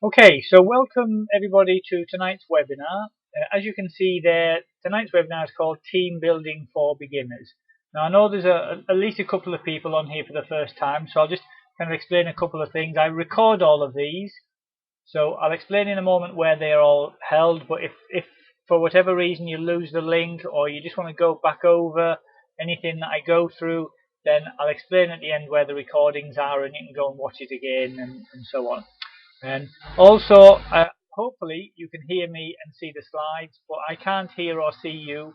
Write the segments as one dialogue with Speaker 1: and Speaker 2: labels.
Speaker 1: Okay, so welcome everybody to tonight's webinar. As you can see there, tonight's webinar is called Team Building for Beginners. Now I know there's at least a couple of people on here for the first time, so I'll just kind of explain a couple of things. I record all of these, so I'll explain in a moment where they are all held, but if for whatever reason you lose the link or you just want to go back over anything that I go through, then I'll explain at the end where the recordings are and you can go and watch it again and so on. And also, hopefully you can hear me and see the slides, but I can't hear or see you.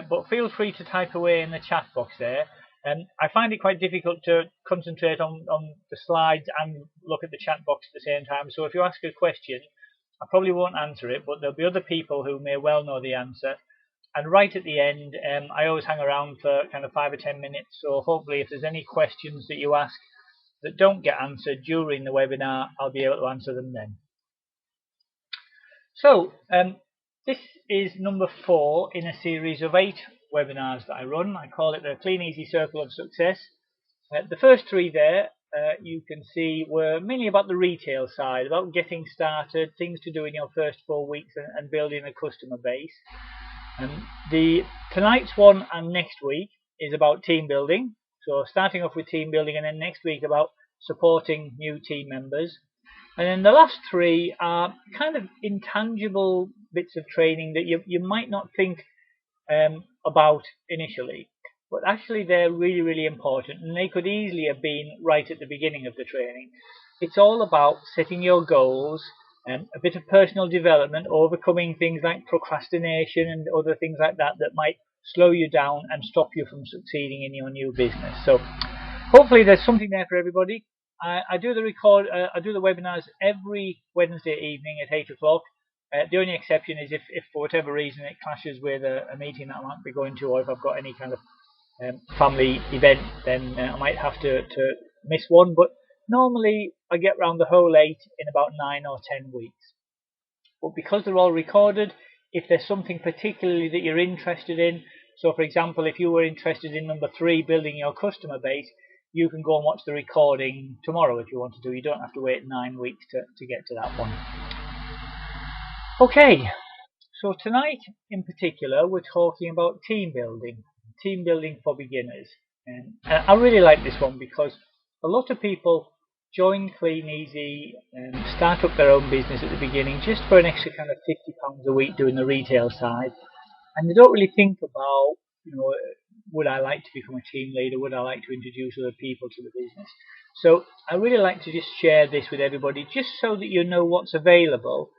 Speaker 1: But feel free to type away in the chat box there. And I find it quite difficult to concentrate on the slides and look at the chat box at the same time. So if you ask a question, I probably won't answer it, but there'll be other people who may well know the answer. And right at the end, I always hang around for kind of 5 or 10 minutes. So hopefully if there's any questions that you ask that don't get answered during the webinar, I'll be able to answer them then. So this is number 4 in a series of 8 webinars that I run. I call it the Kleeneze Circle of Success. The first 3 there you can see were mainly about the retail side, about getting started, things to do in your first 4 weeks and building a customer base. Tonight's one and next week is about team building. So starting off with team building, and then next week about supporting new team members. And then the last 3 are kind of intangible bits of training that you might not think about initially. But actually they're really, really important, and they could easily have been right at the beginning of the training. It's all about setting your goals, a bit of personal development, overcoming things like procrastination and other things like that that might slow you down and stop you from succeeding in your new business. So hopefully there's something there for everybody. I do the webinars every Wednesday evening at 8 o'clock. The only exception is if for whatever reason it clashes with a meeting that I might be going to, or if I've got any kind of family event, then I might have to miss one. But normally I get round the whole 8 in about 9 or 10 weeks. But because they're all recorded, if there's something particularly that you're interested in, so for example, if you were interested in number 3, building your customer base, you can go and watch the recording tomorrow if you want to do. You don't have to wait 9 weeks to get to that one. Okay, so tonight in particular we're talking about team building for beginners. And I really like this one because a lot of people join Kleeneze and start up their own business at the beginning just for an extra kind of £50 a week doing the retail side, and they don't really think about, would I like to become a team leader? Would I like to introduce other people to the business? So I really like to just share this with everybody, just so that you know what's available,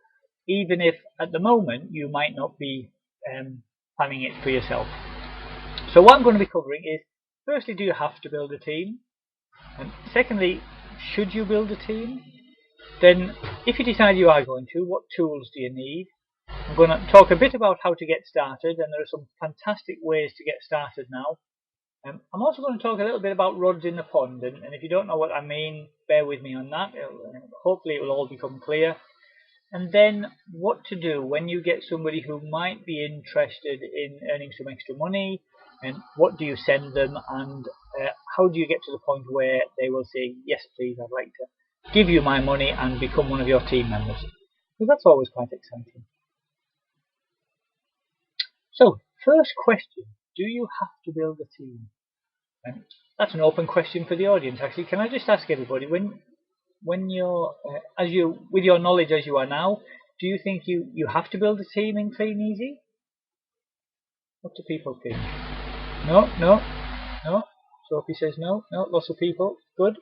Speaker 1: even if at the moment you might not be planning it for yourself. So what I'm going to be covering is, firstly, do you have to build a team? And secondly, should you build a team? Then, if you decide you are going to, what tools do you need? I'm going to talk a bit about how to get started, and there are some fantastic ways to get started now. I'm also going to talk a little bit about rods in the pond, and if you don't know what I mean, bear with me on that. Hopefully it will all become clear. And then what to do when you get somebody who might be interested in earning some extra money, and what do you send them, and how do you get to the point where they will say, yes please, I'd like to give you my money and become one of your team members. Because that's always quite exciting. So, first question, do you have to build a team? And that's an open question for the audience actually. Can I just ask everybody, when you're with your knowledge as you are now, do you think you have to build a team in Kleeneze? What do people think? No. Sophie says no. Lots of people. Good.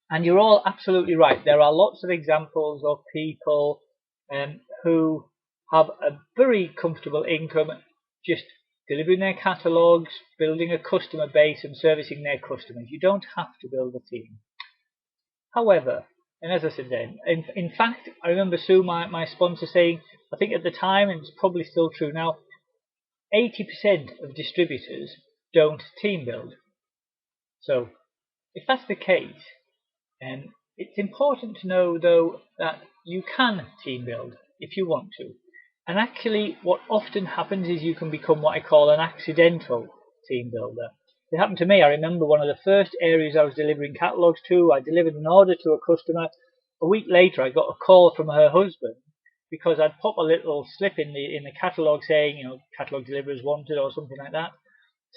Speaker 1: And you're all absolutely right. There are lots of examples of people who have a very comfortable income just delivering their catalogues, building a customer base and servicing their customers. You don't have to build a team. However, and as I said then, in fact, I remember Sue, my sponsor, saying, I think at the time, and it's probably still true now, 80% of distributors don't team build. So if that's the case, it's important to know though that you can team build if you want to. And actually what often happens is you can become what I call an accidental team builder. It happened to me. I remember one of the first areas I was delivering catalogues to, I delivered an order to a customer a week later I got a call from her husband because I'd pop a little slip in the catalogue saying, catalogue deliverers wanted or something like that,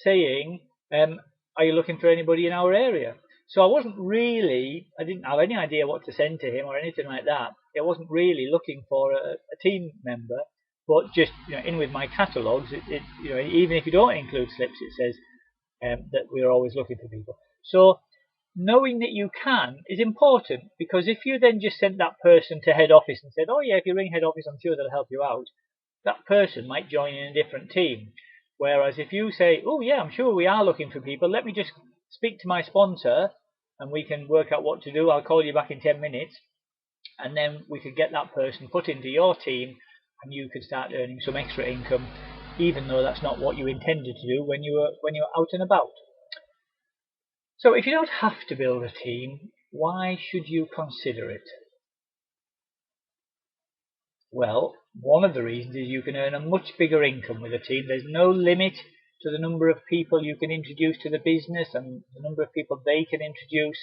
Speaker 1: saying, are you looking for anybody in our area? So I didn't have any idea what to send to him or anything like that. I wasn't really looking for a team member, but just in with my catalogues, even if you don't include slips, it says that we're always looking for people. So knowing that you can is important, because if you then just sent that person to head office and said, oh yeah, if you ring head office, I'm sure they'll help you out, that person might join in a different team. Whereas if you say, oh yeah, I'm sure we are looking for people, let me just speak to my sponsor and we can work out what to do, I'll call you back in 10 minutes, and then we could get that person put into your team and you could start earning some extra income, even though that's not what you intended to do when you were out and about. So if you don't have to build a team, why should you consider it? Well, one of the reasons is you can earn a much bigger income with a team. There's no limit to the number of people you can introduce to the business and the number of people they can introduce.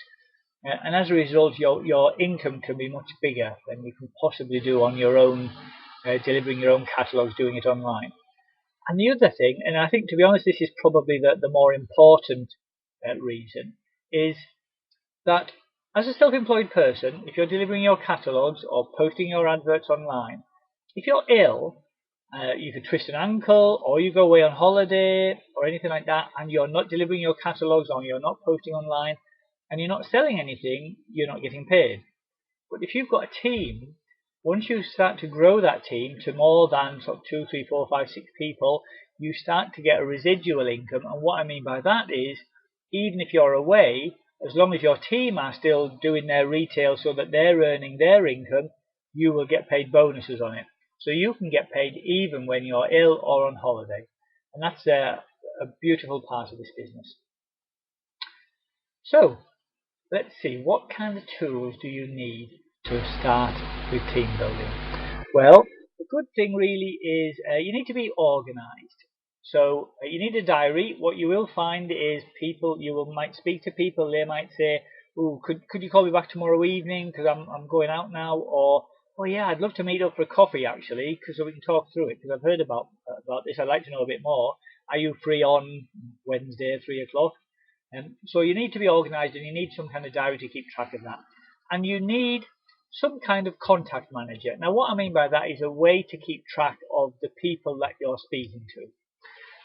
Speaker 1: And as a result, your income can be much bigger than you can possibly do on your own, delivering your own catalogues, doing it online. And the other thing, and I think to be honest this is probably the more important reason, is that as a self-employed person, if you're delivering your catalogues or posting your adverts online, if you're ill, you could twist an ankle or you go away on holiday or anything like that, and you're not delivering your catalogues or you're not posting online and you're not selling anything, you're not getting paid. But if you've got a team, once you start to grow that team to more than sort of 2, 3, 4, 5, 6 people, you start to get a residual income. And what I mean by that is, even if you're away, as long as your team are still doing their retail so that they're earning their income, you will get paid bonuses on it. So you can get paid even when you're ill or on holiday. And that's a beautiful part of this business. So let's see, what kind of tools do you need to start with team building? Well, the good thing really is you need to be organized. So you need a diary. What you will find is might speak to people. They might say, "Oh, could you call me back tomorrow evening because I'm going out now?" Or, "Oh yeah, I'd love to meet up for a coffee actually, because so we can talk through it because I've heard about this. I'd like to know a bit more. Are you free on Wednesday, 3 o'clock?" So you need to be organized and you need some kind of diary to keep track of that. And you need some kind of contact manager. Now what I mean by that is a way to keep track of the people that you're speaking to.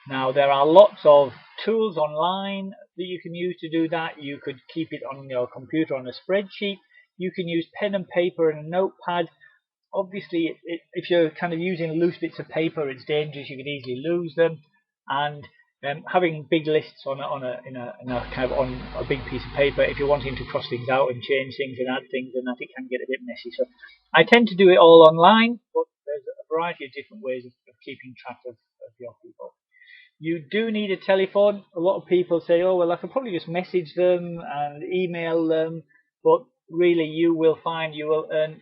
Speaker 1: Now there are lots of tools online that you can use to do that. You could keep it on your computer on a spreadsheet. You can use pen and paper and a notepad. Obviously, if you're kind of using loose bits of paper, it's dangerous. You could easily lose them. And having big lists on a big piece of paper, if you're wanting to cross things out and change things and add things, then that it can get a bit messy. So I tend to do it all online, but there's a variety of different ways of keeping track of your people. You do need a telephone. A lot of people say, oh well, I could probably just message them and email them, but really you will find you will earn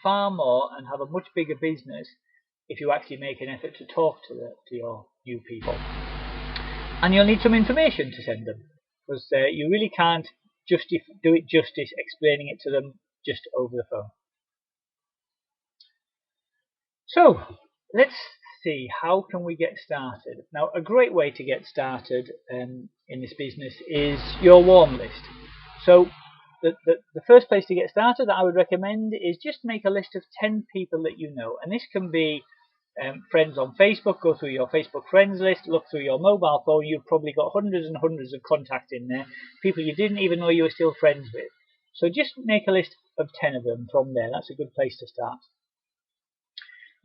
Speaker 1: far more and have a much bigger business if you actually make an effort to talk to your new people. And you'll need some information to send them, because you really can't do it justice explaining it to them just over the phone. So let's see, how can we get started? Now a great way to get started in this business is your warm list. So the first place to get started that I would recommend is just make a list of 10 people that you know, and this can be friends on Facebook. Go through your Facebook friends list, look through your mobile phone. You've probably got hundreds and hundreds of contacts in there, people you didn't even know you were still friends with. So just make a list of 10 of them from there. That's a good place to start.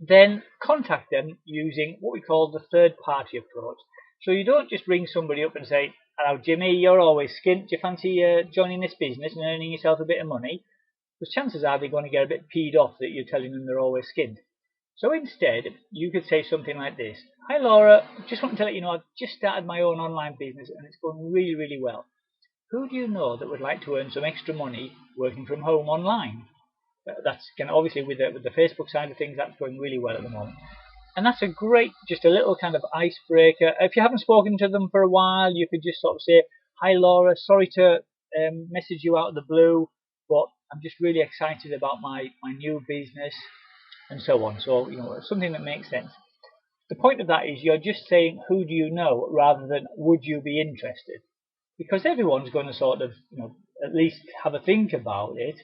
Speaker 1: Then contact them using what we call the third party approach. So you don't just ring somebody up and say, hello Jimmy, you're always skint, do you fancy joining this business and earning yourself a bit of money? Because chances are they're going to get a bit peed off that you're telling them they're always skint. So instead, you could say something like this. Hi Laura, just wanted to let you know I've just started my own online business and it's going really, really well. Who do you know that would like to earn some extra money working from home online? That's obviously with the Facebook side of things, that's going really well at the moment. And that's a great, just a little kind of icebreaker. If you haven't spoken to them for a while, you could just sort of say, hi Laura, sorry to message you out of the blue. but I'm just really excited about my new business and so on. So, something that makes sense. The point of that is you're just saying, who do you know, rather than would you be interested? Because everyone's going to sort of, at least have a think about it.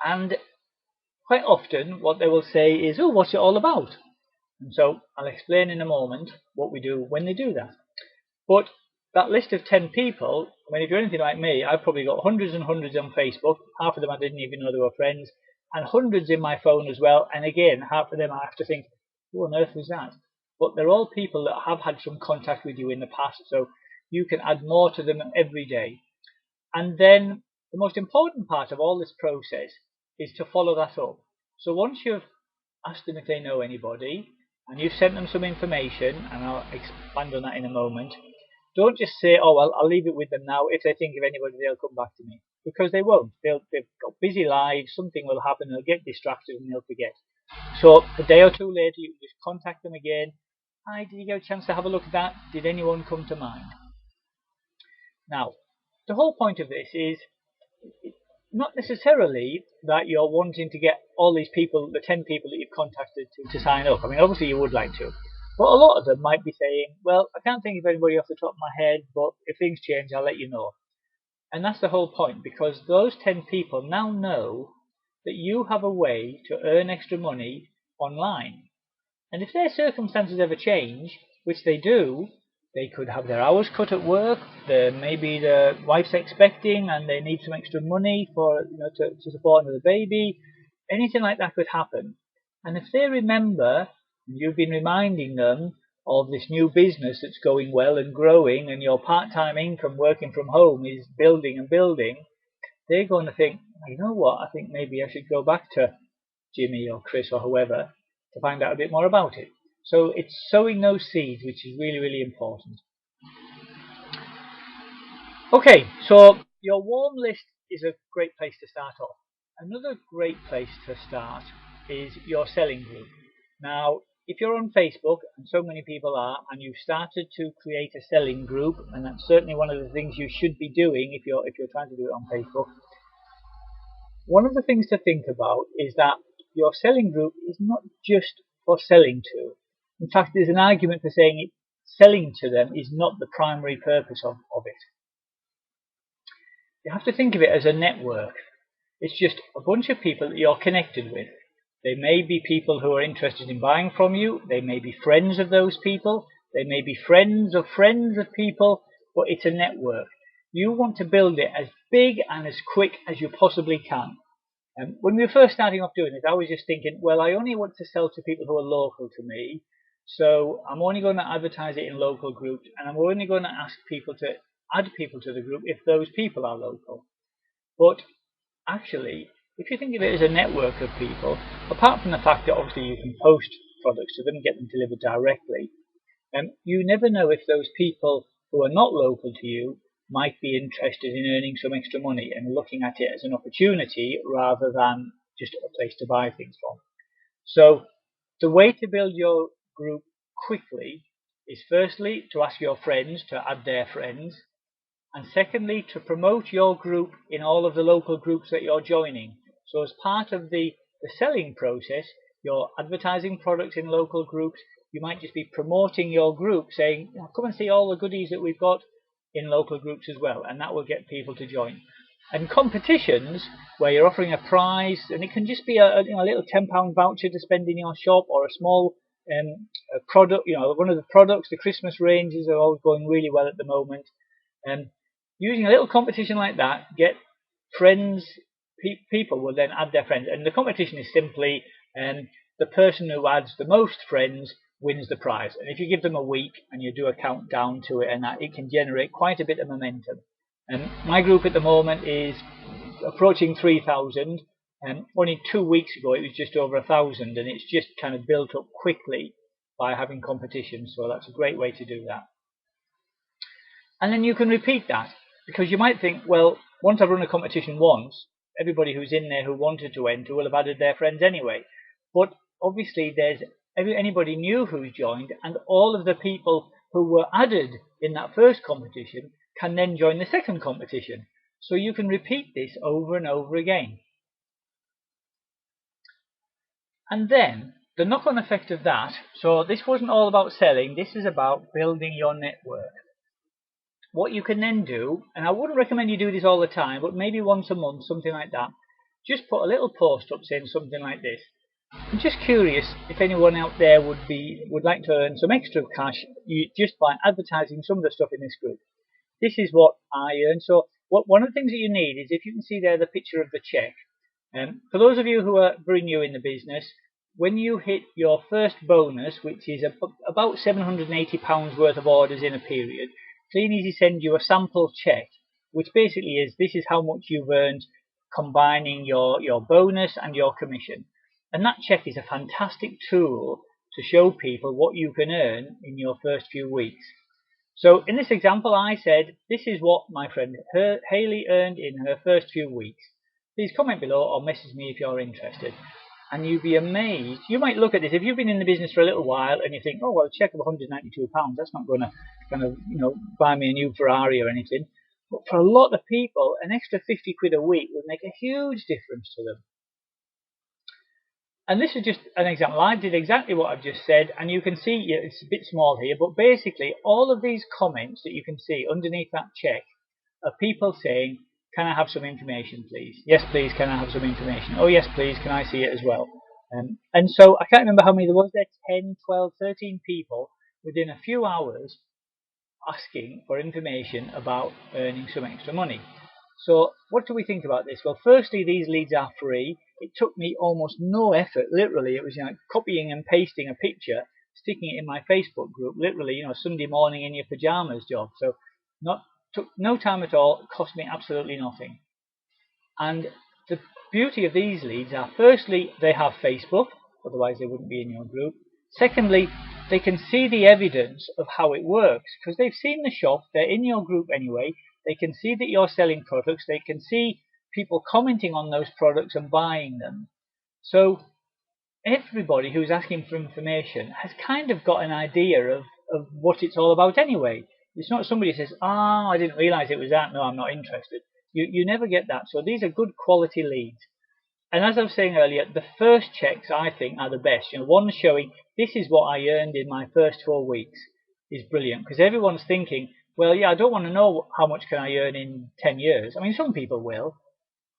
Speaker 1: And quite often what they will say is, oh, what's it all about? And so I'll explain in a moment what we do when they do that. But that list of 10 people, I mean, if you're anything like me, I've probably got hundreds and hundreds on Facebook. Half of them I didn't even know they were friends. And hundreds in my phone as well. And again, half of them I have to think, who on earth was that? But they're all people that have had some contact with you in the past. So you can add more to them every day. And then the most important part of all this process is to follow that up. So once you've asked them if they know anybody, and you've sent them some information, and I'll expand on that in a moment, don't just say, oh, well, I'll leave it with them now. If they think of anybody, they'll come back to me. Because they won't. They've got busy lives, something will happen, they'll get distracted and they'll forget. So a day or two later, you just contact them again. Hi, did you get a chance to have a look at that? Did anyone come to mind? Now, the whole point of this is not necessarily that you're wanting to get all these people, the 10 people that you've contacted, to sign up. I mean, obviously you would like to. But a lot of them might be saying, well, I can't think of anybody off the top of my head, but if things change, I'll let you know. And that's the whole point, because those 10 people now know that you have a way to earn extra money online. And if their circumstances ever change, which they do, they could have their hours cut at work, maybe the wife's expecting and they need some extra money for to support another baby. Anything like that could happen. And if they remember, and you've been reminding them of this new business that's going well and growing, and your part-time income working from home is building and building, they're going to think, you know what, I think maybe I should go back to Jimmy or Chris or whoever to find out a bit more about it. So it's sowing those seeds, which is really, really important. Okay, so your warm list is a great place to start off. Another great place to start is your selling group. Now, if you're on Facebook, and so many people are, and you've started to create a selling group, and that's certainly one of the things you should be doing if you're trying to do it on Facebook, one of the things to think about is that your selling group is not just for selling to. In fact, there's an argument for saying selling to them is not the primary purpose of it. You have to think of it as a network. It's just a bunch of people that you're connected with. They may be people who are interested in buying from you. They may be friends of those people. They may be friends of people, but it's a network. You want to build it as big and as quick as you possibly can. When we were first starting off doing this, I was just thinking, well, I only want to sell to people who are local to me. So I'm only going to advertise it in local groups, and I'm only going to ask people to add people to the group if those people are local. But actually, if you think of it as a network of people, apart from the fact that obviously you can post products to them, get them delivered directly, you never know if those people who are not local to you might be interested in earning some extra money and looking at it as an opportunity rather than just a place to buy things from. So the way to build your group quickly is firstly to ask your friends to add their friends, and secondly to promote your group in all of the local groups that you're joining. So as part of the selling process, you're advertising products in local groups. You might just be promoting your group, saying, come and see all the goodies that we've got in local groups as well, and that will get people to join. And competitions where you're offering a prize, and it can just be a little £10 voucher to spend in your shop, or a small a product, one of the products. The Christmas ranges are all going really well at the moment. Using a little competition like that, get friends. People will then add their friends, and the competition is simply the person who adds the most friends wins the prize. And if you give them a week and you do a countdown to it, and that, it can generate quite a bit of momentum. And my group at the moment is approaching 3,000, and only 2 weeks ago it was just over 1,000, and it's just kind of built up quickly by having competition. So that's a great way to do that. And then you can repeat that, because you might think, well, once I've run a competition once, everybody who's in there who wanted to enter will have added their friends anyway. But obviously there's anybody new who's joined, and all of the people who were added in that first competition can then join the second competition. So you can repeat this over and over again. And then the knock-on effect of that, so this wasn't all about selling, this is about building your network. What you can then do, and I wouldn't recommend you do this all the time, but maybe once a month, something like that, just put a little post up saying something like this. I'm just curious if anyone out there would like to earn some extra cash just by advertising some of the stuff in this group. This is what I earn. So one of the things that you need is, if you can see there the picture of the check. For those of you who are very new in the business, when you hit your first bonus, which is about £780 worth of orders in a period, Kleeneze sends you a sample check, which basically is, this is how much you've earned combining your bonus and your commission. And that check is a fantastic tool to show people what you can earn in your first few weeks. So in this example, I said, this is what my friend Hayley earned in her first few weeks. Please comment below or message me if you're interested. And you'd be amazed. You might look at this, if you've been in the business for a little while and you think, oh, well, a check of £192, that's not going to kind of, buy me a new Ferrari or anything. But for a lot of people, an extra 50 quid a week would make a huge difference to them. And this is just an example. I did exactly what I've just said, and you can see it's a bit small here, but basically all of these comments that you can see underneath that check are people saying, can I have some information, please? Yes, please, can I have some information? Oh, yes, please, can I see it as well? And so I can't remember how many there was there, 10, 12, 13 people within a few hours asking for information about earning some extra money. So what do we think about this? Well, firstly, these leads are free. It took me almost no effort. Literally, it was copying and pasting a picture, sticking it in my Facebook group. Literally, Sunday morning in your pajamas job. So took no time at all. It cost me absolutely nothing. And the beauty of these leads are, firstly, they have Facebook. Otherwise, they wouldn't be in your group. Secondly, they can see the evidence of how it works because they've seen the shop. They're in your group anyway. They can see that you're selling products. They can see people commenting on those products and buying them. So everybody who's asking for information has kind of got an idea of what it's all about anyway. It's not somebody who says, I didn't realize it was that. No, I'm not interested. You never get that. So these are good quality leads. And as I was saying earlier, the first checks, I think, are the best. One showing this is what I earned in my first 4 weeks is brilliant because everyone's thinking, well, yeah, I don't want to know how much can I earn in 10 years. I mean, some people will,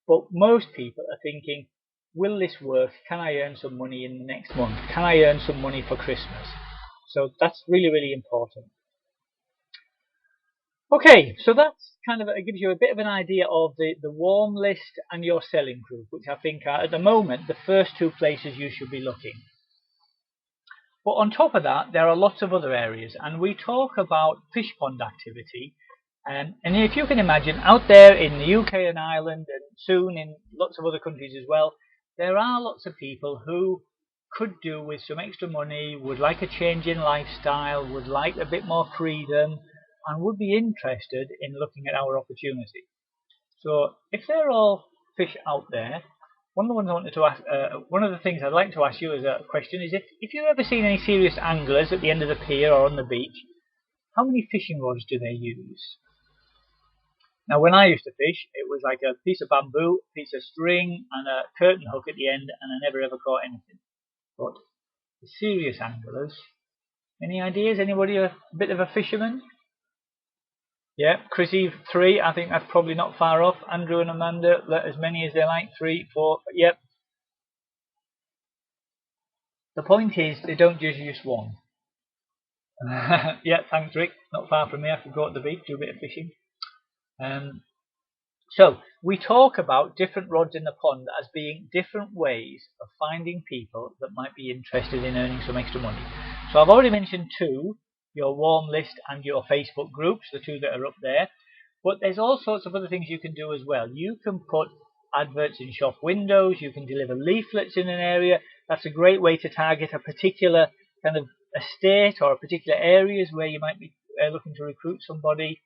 Speaker 1: but most people are thinking, will this work? Can I earn some money in the next month? Can I earn some money for Christmas? So that's really, really important. Okay, so that's kind of, it gives you a bit of an idea of the warm list and your selling group, which I think are, at the moment, the first two places you should be looking. But on top of that, there are lots of other areas, and we talk about fish pond activity. And if you can imagine, out there in the UK and Ireland, and soon in lots of other countries as well, there are lots of people who could do with some extra money, would like a change in lifestyle, would like a bit more freedom, and would be interested in looking at our opportunity. So if they're all fish out there, one of the ones I wanted to ask, one of the things I'd like to ask you as a question is, if you've ever seen any serious anglers at the end of the pier or on the beach, how many fishing rods do they use? Now, when I used to fish, it was like a piece of bamboo, a piece of string, and a curtain hook at the end, and I never ever caught anything. But the serious anglers, any ideas? Anybody a bit of a fisherman? Yeah, Chrissy, 3. I think that's probably not far off. Andrew and Amanda, as many as they like, 3, 4. Yep. The point is, they don't just use one. Yeah, thanks, Rick. Not far from me. I could go to the beach, do a bit of fishing. So we talk about different rods in the pond as being different ways of finding people that might be interested in earning some extra money. So I've already mentioned 2. Your warm list and your Facebook groups, the 2 that are up there. But there's all sorts of other things you can do as well. You can put adverts in shop windows, you can deliver leaflets in an area. That's a great way to target a particular kind of estate or particular areas where you might be looking to recruit somebody.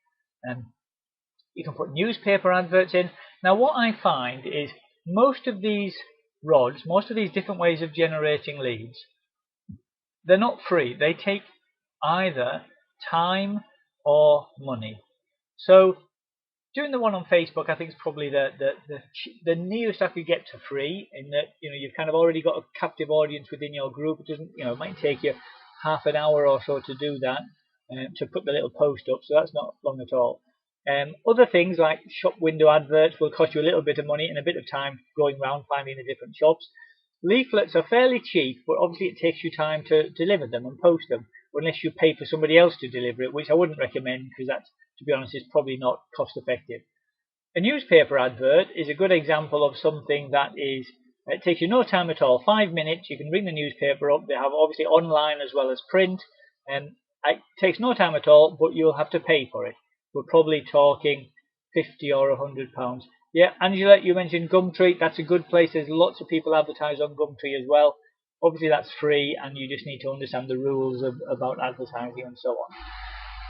Speaker 1: You can put newspaper adverts in. Now what I find is most of these rods, most of these different ways of generating leads, they're not free. They take either time or money. So Doing the one on Facebook, I think, is probably the nearest I could get to free. In that, you've kind of already got a captive audience within your group. It doesn't, it might take you half an hour or so to do that, to put the little post up. So that's not long at all. Other things like shop window adverts will cost you a little bit of money and a bit of time going around finding the different shops. Leaflets are fairly cheap, but obviously it takes you time to deliver them and post them, unless you pay for somebody else to deliver it, which I wouldn't recommend because that, to be honest, is probably not cost effective. A newspaper advert is a good example of something that it takes you no time at all. 5 minutes, you can ring the newspaper up. They have obviously online as well as print, and it takes no time at all, but you'll have to pay for it. We're probably talking £50 or £100. Yeah, Angela, you mentioned Gumtree. That's a good place. There's lots of people advertise on Gumtree as well. Obviously, that's free, and you just need to understand the rules about advertising and so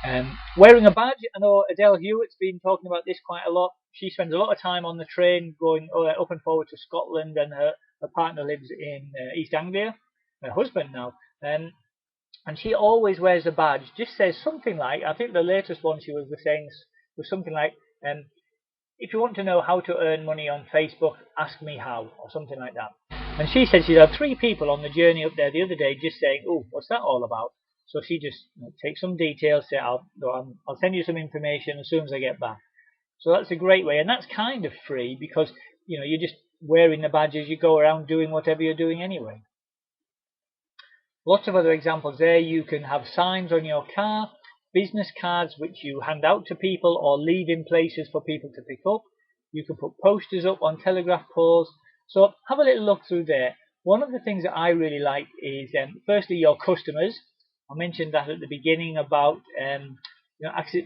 Speaker 1: on. Wearing a badge. I know Adele Hewitt's been talking about this quite a lot. She spends a lot of time on the train going up and forward to Scotland, and her partner lives in East Anglia, her husband now. And she always wears a badge. Just says something like, I think the latest one she was saying was something like, if you want to know how to earn money on Facebook, ask me how, or something like that. And she said she had 3 people on the journey up there the other day just saying, oh, what's that all about? So she just takes some details, say, I'll send you some information as soon as I get back. So that's a great way, and that's kind of free because you're just wearing the badge as you go around doing whatever you're doing anyway. Lots of other examples there. You can have signs on your car, business cards which you hand out to people or leave in places for people to pick up. You can put posters up on telegraph poles. So have a little look through there. One of the things that I really like is, firstly, your customers. I mentioned that at the beginning about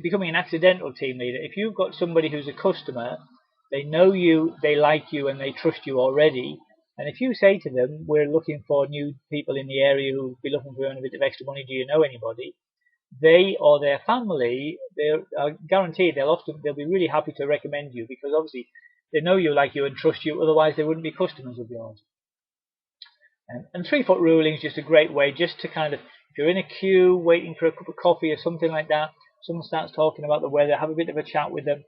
Speaker 1: becoming an accidental team leader. If you've got somebody who's a customer, they know you, they like you, and they trust you already. And if you say to them, we're looking for new people in the area who'll be looking to earn a bit of extra money, do you know anybody? They or their family, they're guaranteed they'll be really happy to recommend you because obviously they know you, like you, and trust you. Otherwise, they wouldn't be customers of yours. And 3-foot ruling is just a great way just to kind of, if you're in a queue waiting for a cup of coffee or something like that, someone starts talking about the weather, have a bit of a chat with them.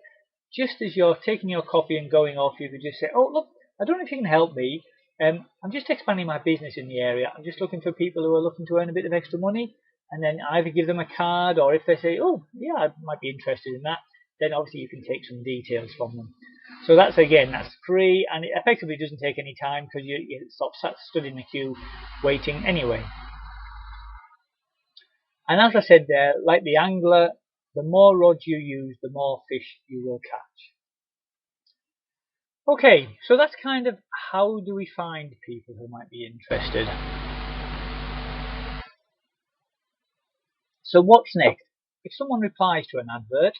Speaker 1: Just as you're taking your coffee and going off, you could just say, oh, look, I don't know if you can help me. I'm just expanding my business in the area. I'm just looking for people who are looking to earn a bit of extra money. And then either give them a card, or if they say, oh, yeah, I might be interested in that, then obviously you can take some details from them. So that's free, and it effectively doesn't take any time because you stop stood in the queue waiting anyway. And as I said there, like the angler, the more rods you use, the more fish you will catch. Okay, so that's kind of how do we find people who might be interested. So what's next? If someone replies to an advert,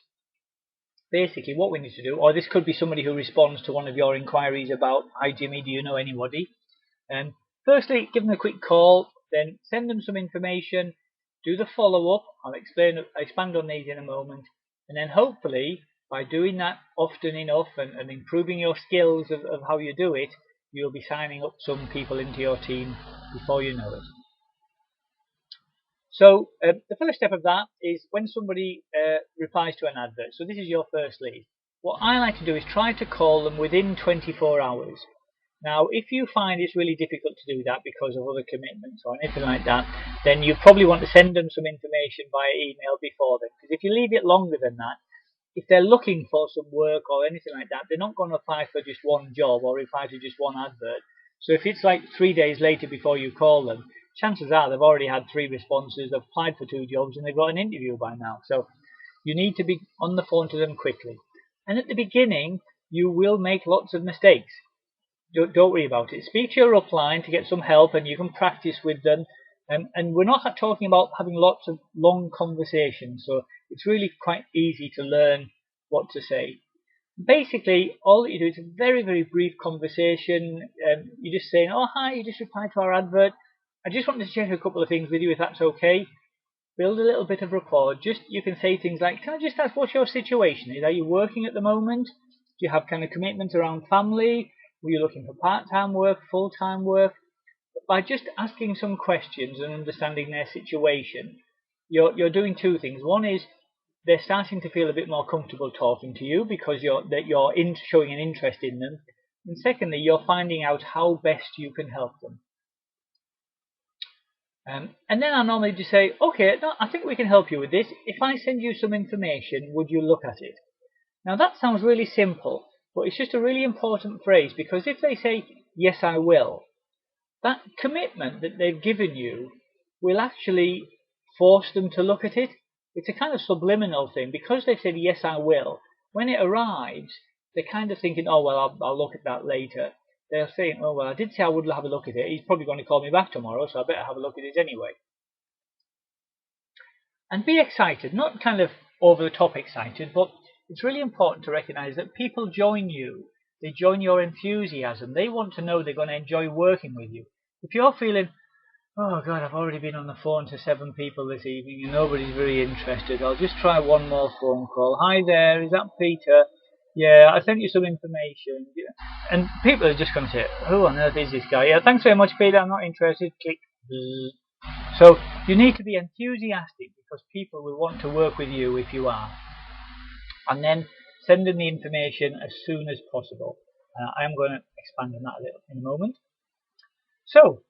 Speaker 1: basically what we need to do, or this could be somebody who responds to one of your inquiries about, hi Jimmy, do you know anybody? Firstly, give them a quick call, then send them some information, do the follow-up. I'll expand on these in a moment, and then hopefully by doing that often enough and improving your skills of how you do it, you'll be signing up some people into your team before you know it. So the first step of that is when somebody replies to an advert. So this is your first lead. What I like to do is try to call them within 24 hours. Now, if you find it's really difficult to do that because of other commitments or anything like that, then you probably want to send them some information via email before then. Because if you leave it longer than that, if they're looking for some work or anything like that, they're not going to apply for just one job or reply to just one advert. So if it's like 3 days later before you call them, chances are they've already had 3 responses, they've applied for 2 jobs, and they've got an interview by now. So you need to be on the phone to them quickly. And at the beginning, you will make lots of mistakes. Don't worry about it. Speak to your upline to get some help, and you can practice with them. And we're not talking about having lots of long conversations, so it's really quite easy to learn what to say. Basically, all that you do is a very, very brief conversation. You're just saying, oh, hi, you just replied to our advert. I just wanted to check a couple of things with you, if that's okay. Build a little bit of rapport. You can say things like, can I just ask what your situation is? Are you working at the moment? Do you have kind of commitments around family? Were you looking for part-time work, full-time work? By just asking some questions and understanding their situation, you're doing 2 things. One is they're starting to feel a bit more comfortable talking to you because you're showing an interest in them. And secondly, you're finding out how best you can help them. And then I normally just say, okay, no, I think we can help you with this. If I send you some information, would you look at it? Now that sounds really simple, but it's just a really important phrase, because if they say, yes, I will, that commitment that they've given you will actually force them to look at it. It's a kind of subliminal thing. Because they've said, yes, I will, when it arrives, they're kind of thinking, oh, well, I'll look at that later. They're saying, oh, well, I did say I would have a look at it. He's probably going to call me back tomorrow, so I better have a look at it anyway. And be excited, not kind of over the top excited, but it's really important to recognize that people join you. They join your enthusiasm. They want to know they're going to enjoy working with you. If you're feeling, oh God, I've already been on the phone to 7 people this evening and nobody's very interested, I'll just try one more phone call. Hi there, is that Peter? Yeah, I sent you some information. And people are just going to say, who on earth is this guy? Yeah, thanks very much, Peter, I'm not interested. Click. So you need to be enthusiastic, because people will want to work with you if you are. And then send them the information as soon as possible. I am going to expand on that a little in a moment. So,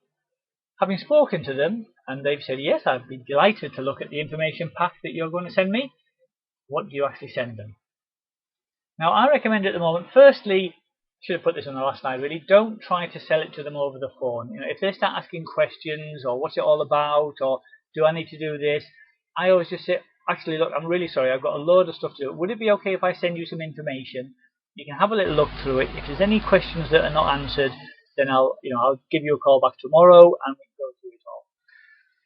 Speaker 1: having spoken to them, and they've said, yes, I'd be delighted to look at the information pack that you're going to send me, what do you actually send them? Now, I recommend at the moment, firstly, should have put this on the last slide really, don't try to sell it to them over the phone. If they start asking questions, or what's it all about, or do I need to do this, I always just say, actually, look, I'm really sorry, I've got a load of stuff to do. Would it be okay if I send you some information? You can have a little look through it. If there's any questions that are not answered, then I'll give you a call back tomorrow and we can go through it all.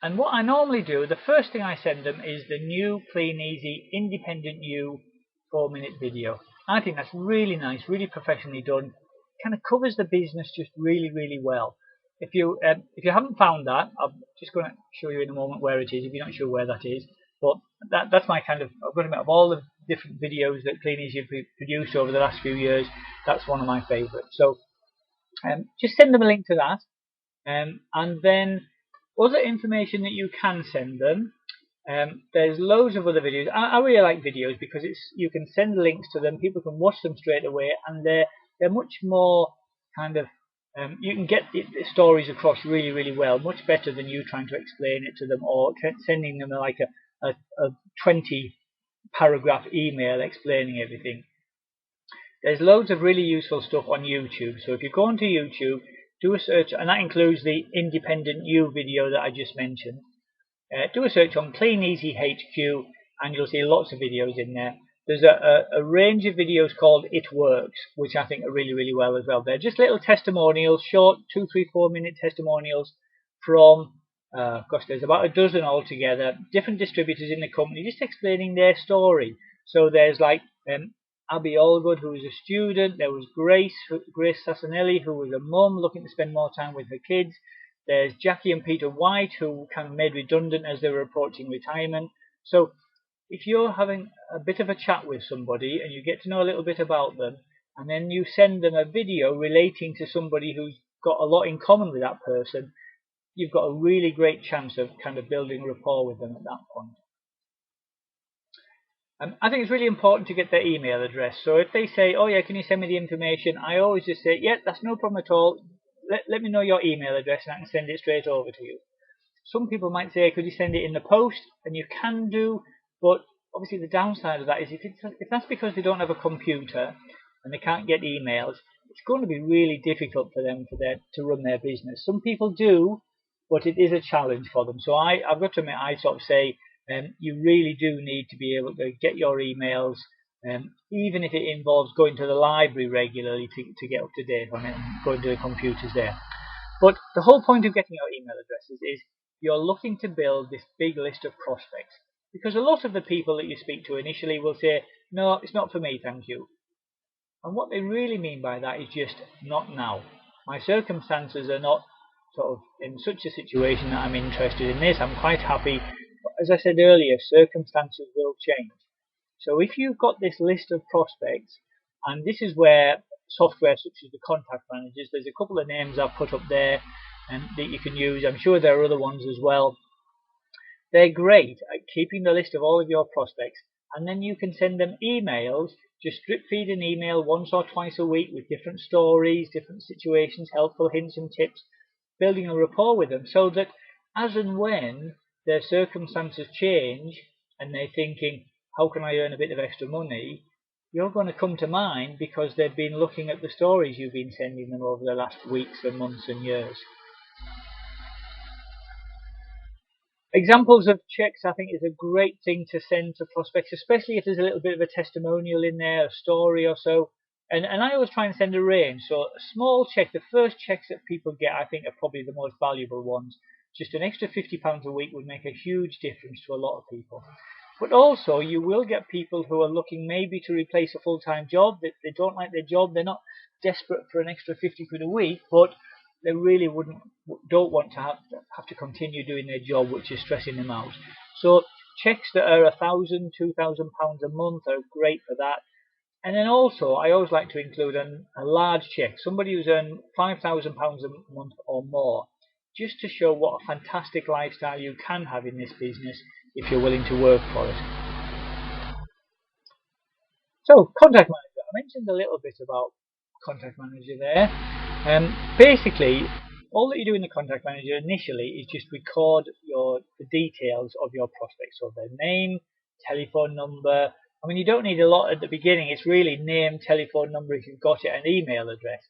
Speaker 1: And what I normally do, the first thing I send them is the new Kleeneze Independent You 4-minute video. I think that's really nice, really professionally done. Kind of covers the business just really, really well. If you haven't found that, I'm just going to show you in a moment where it is, if you're not sure where that is. But that's my kind of, I've got to admit, of all the different videos that Kleeneze have produced over the last few years, that's one of my favourites. So just send them a link to that. And then other information that you can send them. There's loads of other videos. I really like videos because you can send links to them, people can watch them straight away, and they're much more kind of, you can get the stories across really, really well, much better than you trying to explain it to them, or sending them like a 20-paragraph email explaining everything. There's loads of really useful stuff on YouTube. So if you go onto YouTube, do a search, and that includes the Independent You video that I just mentioned. Do a search on Kleeneze HQ and you'll see lots of videos in there. There's a range of videos called It Works, which I think are really, really well as well. They're just little testimonials, short 2, 3, 4-minute testimonials from, there's about a dozen altogether, different distributors in the company, just explaining their story. So there's like Abby Allgood, who was a student. There was Grace Sassanelli, who was a mum looking to spend more time with her kids. There's Jackie and Peter White, who kind of made redundant as they were approaching retirement. So if you're having a bit of a chat with somebody and you get to know a little bit about them, and then you send them a video relating to somebody who's got a lot in common with that person, you've got a really great chance of kind of building rapport with them at that point. I think it's really important to get their email address. So if they say, oh yeah, can you send me the information, I always just say, yeah, that's no problem at all. Let me know your email address and I can send it straight over to you. Some people might say, could you send it in the post? And you can do, but obviously the downside of that is if that's because they don't have a computer and they can't get emails, it's going to be really difficult for them to run their business. Some people do, but it is a challenge for them. So I've got to admit, I sort of say, you really do need to be able to get your emails, even if it involves going to the library regularly to get up to date on it and going to the computers there. But the whole point of getting your email addresses is you're looking to build this big list of prospects. Because a lot of the people that you speak to initially will say, no, it's not for me, thank you. And what they really mean by that is just not now. My circumstances are not sort of in such a situation that I'm interested in this. I'm quite happy. But as I said earlier, circumstances will change. So if you've got this list of prospects, and this is where software such as the contact managers, there's a couple of names I've put up there that you can use. I'm sure there are other ones as well. They're great at keeping the list of all of your prospects and then you can send them emails. Just drip feed an email once or twice a week with different stories, different situations, helpful hints and tips, building a rapport with them, so that as and when their circumstances change and they're thinking, how can I earn a bit of extra money, you're going to come to mind because they've been looking at the stories you've been sending them over the last weeks and months and years. Examples of checks, I think, is a great thing to send to prospects, especially if there's a little bit of a testimonial in there, a story or so. And I always try and send a range. So a small check, the first checks that people get, I think, are probably the most valuable ones. Just an extra £50 a week would make a huge difference to a lot of people. But also, you will get people who are looking maybe to replace a full-time job. They don't like their job. They're not desperate for an extra 50 quid a week, but they really don't want to have to continue doing their job, which is stressing them out. So checks that are £1,000, £2,000 a month are great for that. And then also, I always like to include a large check, somebody who's earned £5,000 a month or more, just to show what a fantastic lifestyle you can have in this business if you're willing to work for it. So, contact manager. I mentioned a little bit about contact manager there. Basically, all that you do in the contact manager initially is just record the details of your prospects, so their name, telephone number. I mean, you don't need a lot at the beginning. It's really name, telephone number if you've got it, and email address.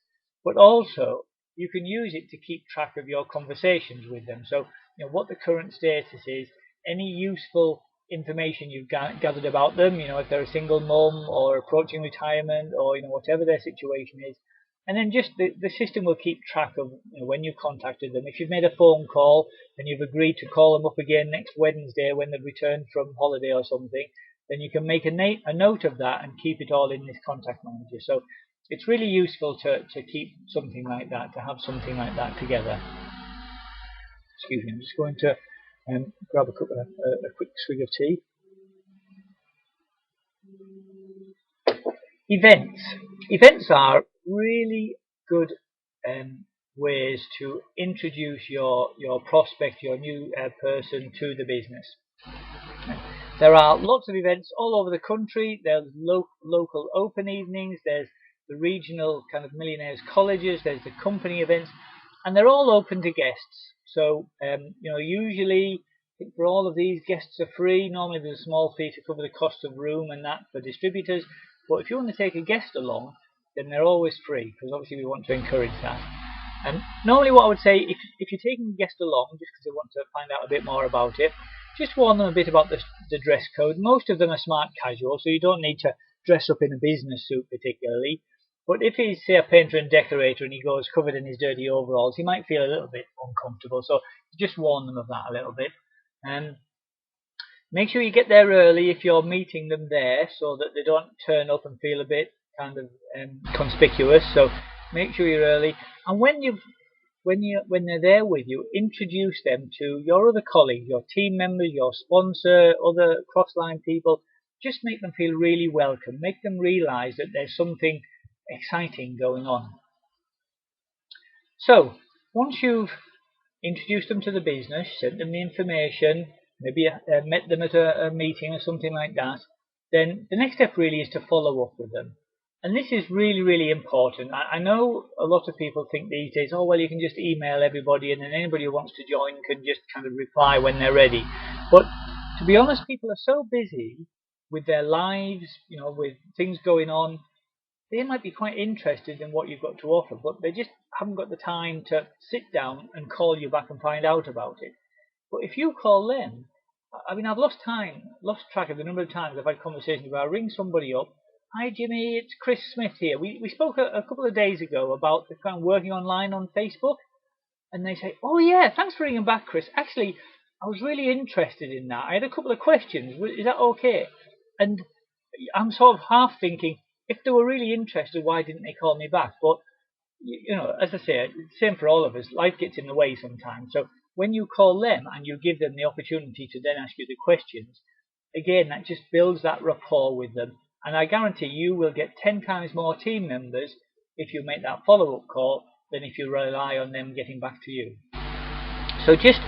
Speaker 1: But also, you can use it to keep track of your conversations with them. So, what the current status is, any useful information you've gathered about them, if they're a single mum or approaching retirement, or whatever their situation is. And then just the system will keep track of when you contacted them. If you've made a phone call and you've agreed to call them up again next Wednesday when they've returned from holiday or something, then you can make a note of that and keep it all in this contact manager. So it's really useful to keep something like that, to have something like that together. Excuse me, I'm just going to grab a quick swig of tea. Events are really good ways to introduce your prospect, your new person, to the business. There are lots of events all over the country. There's local open evenings, there's the regional kind of millionaires colleges, there's the company events, and they're all open to guests. So usually for all of these, guests are free. Normally there's a small fee to cover the cost of room and that for distributors. But if you want to take a guest along, then they're always free, because obviously we want to encourage that. And normally what I would say, if you're taking a guest along, just because they want to find out a bit more about it, just warn them a bit about the dress code. Most of them are smart casual, so you don't need to dress up in a business suit particularly. But if he's, say, a painter and decorator and he goes covered in his dirty overalls, he might feel a little bit uncomfortable. So just warn them of that a little bit. Make sure you get there early if you're meeting them there, so that they don't turn up and feel a bit kind of conspicuous. So make sure you're early. And when they're there with you, introduce them to your other colleagues, your team members, your sponsor, other cross-line people. Just make them feel really welcome. Make them realize that there's something exciting going on. So once you've introduced them to the business, sent them the information, maybe met them at a meeting or something like that, then the next step really is to follow up with them. And this is really, really important. I know a lot of people think these days, oh, well, you can just email everybody and then anybody who wants to join can just kind of reply when they're ready. But to be honest, people are so busy with their lives, with things going on, they might be quite interested in what you've got to offer, but they just haven't got the time to sit down and call you back and find out about it. But if you call them, I mean, I've lost track of the number of times I've had conversations where I ring somebody up. Hi Jimmy, it's Chris Smith here. We spoke a couple of days ago about the kind of working online on Facebook, and they say, oh yeah, thanks for ringing back, Chris. Actually, I was really interested in that. I had a couple of questions. Is that okay? And I'm sort of half thinking, if they were really interested, why didn't they call me back? But as I say, it's the same for all of us. Life gets in the way sometimes. So when you call them and you give them the opportunity to then ask you the questions, again, that just builds that rapport with them. And I guarantee you will get 10 times more team members if you make that follow-up call than if you rely on them getting back to you. So just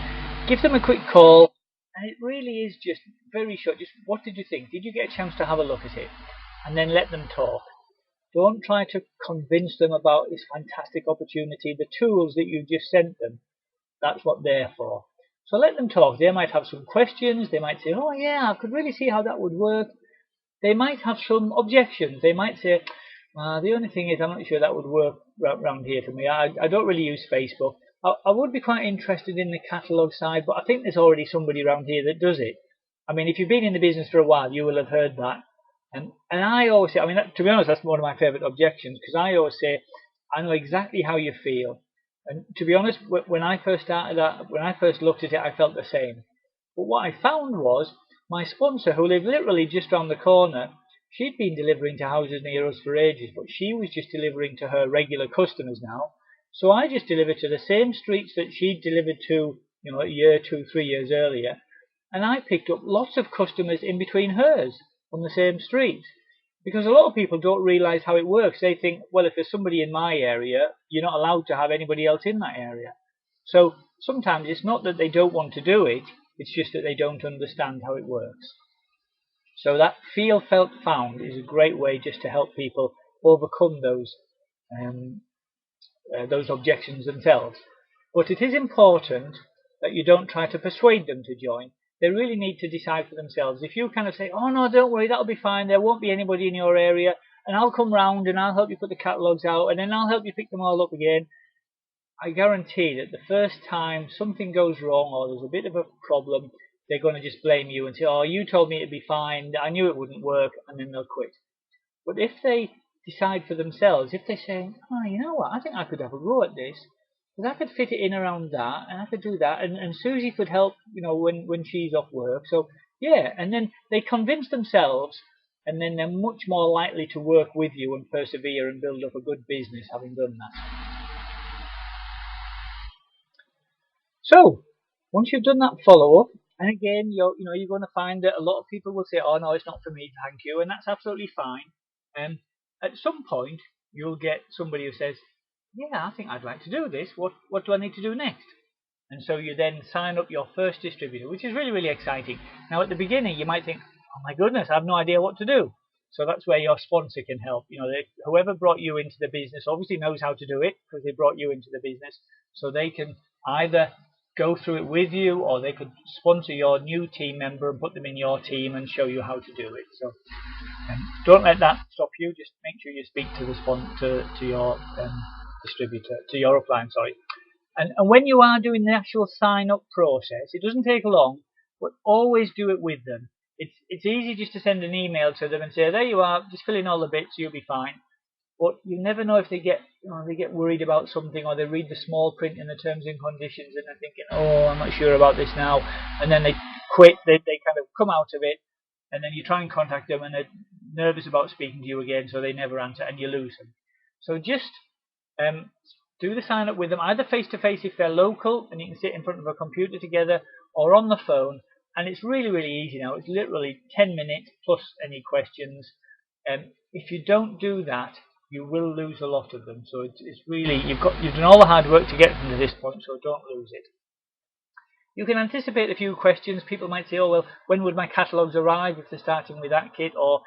Speaker 1: give them a quick call, And it really is just very short. Just what did you think? Did you get a chance to have a look at it? And then let them talk. Don't try to convince them about this fantastic opportunity. The tools that you just sent them, that's what they're for. So let them talk. They might have some questions. They might say, oh yeah, I could really see how that would work. They might have some objections. They might say, the only thing is I'm not sure that would work around here for me. I don't really use Facebook. I would be quite interested in the catalogue side, but I think there's already somebody around here that does it. I mean, if you've been in the business for a while, you will have heard that. And I always say, I mean, to be honest, that's one of my favourite objections, because I always say, I know exactly how you feel. And to be honest, when I first started that, when I first looked at it, I felt the same. But what I found was my sponsor, who lived literally just round the corner, she'd been delivering to houses near us for ages, but she was just delivering to her regular customers now. So I just delivered to the same streets that she'd delivered to, a year, 2, 3 years earlier, and I picked up lots of customers in between hers on the same street. Because a lot of people don't realise how it works. They think, well, if there's somebody in my area, you're not allowed to have anybody else in that area. So sometimes it's not that they don't want to do it, it's just that they don't understand how it works. So that feel, felt, found is a great way just to help people overcome those objections themselves. But it is important that you don't try to persuade them to join. They really need to decide for themselves. If you kind of say, oh no, don't worry, that'll be fine, there won't be anybody in your area, and I'll come round and I'll help you put the catalogues out, and then I'll help you pick them all up again, I guarantee that the first time something goes wrong or there's a bit of a problem, they're going to just blame you and say, oh, you told me it'd be fine, I knew it wouldn't work, and then they'll quit. But if they decide for themselves, if they say, oh, you know what, I think I could have a go at this, because I could fit it in around that, and I could do that, and Susie could help, when she's off work. So, yeah, and then they convince themselves, and then they're much more likely to work with you and persevere and build up a good business having done that. So, once you've done that follow-up, and again, you're going to find that a lot of people will say, oh no, it's not for me, thank you, and that's absolutely fine. At some point, you'll get somebody who says, yeah, I think I'd like to do this. What do I need to do next? And so you then sign up your first distributor, which is really, really exciting. Now, at the beginning, you might think, oh my goodness, I have no idea what to do. So that's where your sponsor can help. Whoever brought you into the business obviously knows how to do it because they brought you into the business. So they can either go through it with you, or they could sponsor your new team member and put them in your team and show you how to do it. So don't let that stop you. Just make sure you speak to to your distributor, to your upline, sorry. And when you are doing the actual sign-up process, it doesn't take long, but always do it with them. It's easy just to send an email to them and say, there you are, just fill in all the bits, you'll be fine. But you never know if they get worried about something, or they read the small print in the terms and conditions and they're thinking, oh, I'm not sure about this now, and then they quit. They kind of come out of it, and then you try and contact them and they're nervous about speaking to you again, so they never answer and you lose them. So just do the sign up with them, either face to face if they're local and you can sit in front of a computer together, or on the phone. And it's really, really easy now. It's literally 10 minutes plus any questions. If you don't do that, you will lose a lot of them. So it's really, you've done all the hard work to get them to this point, so don't lose it. You can anticipate a few questions. People might say, oh well, when would my catalogues arrive if they're starting with that kit, or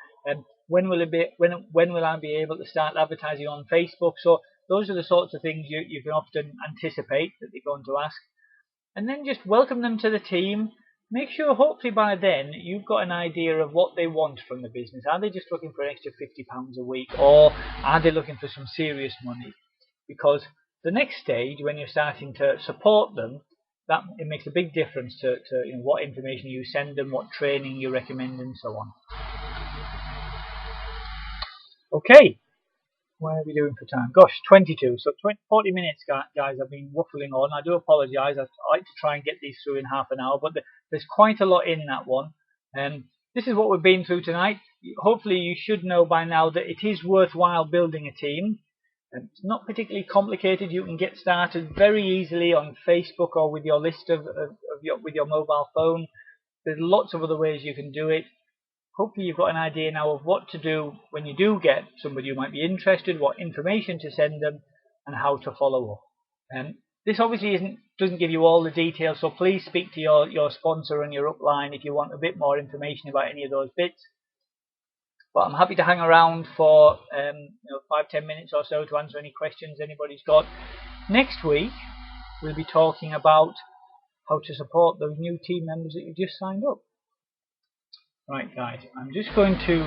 Speaker 1: when will I be able to start advertising on Facebook? So those are the sorts of things you can often anticipate that they're going to ask. And then just welcome them to the team. Make sure hopefully by then you've got an idea of what they want from the business. Are they just looking for an extra £50 a week, or are they looking for some serious money? Because the next stage, when you're starting to support them, that it makes a big difference to what information you send them, what training you recommend, and so on. Okay, what are we doing for time? Gosh, 22. So 40 minutes, guys. I've been waffling on. I do apologise. I like to try and get these through in half an hour, but there's quite a lot in that one. This is what we've been through tonight. Hopefully you should know by now that it is worthwhile building a team. It's not particularly complicated. You can get started very easily on Facebook or with your list with your mobile phone. There's lots of other ways you can do it. Hopefully you've got an idea now of what to do when you do get somebody who might be interested, what information to send them, and how to follow up. This obviously doesn't give you all the details, so please speak to your sponsor and your upline if you want a bit more information about any of those bits. But I'm happy to hang around for 5-10 minutes or so to answer any questions anybody's got. Next week we'll be talking about how to support those new team members that you just signed up. Right guys, I'm just going to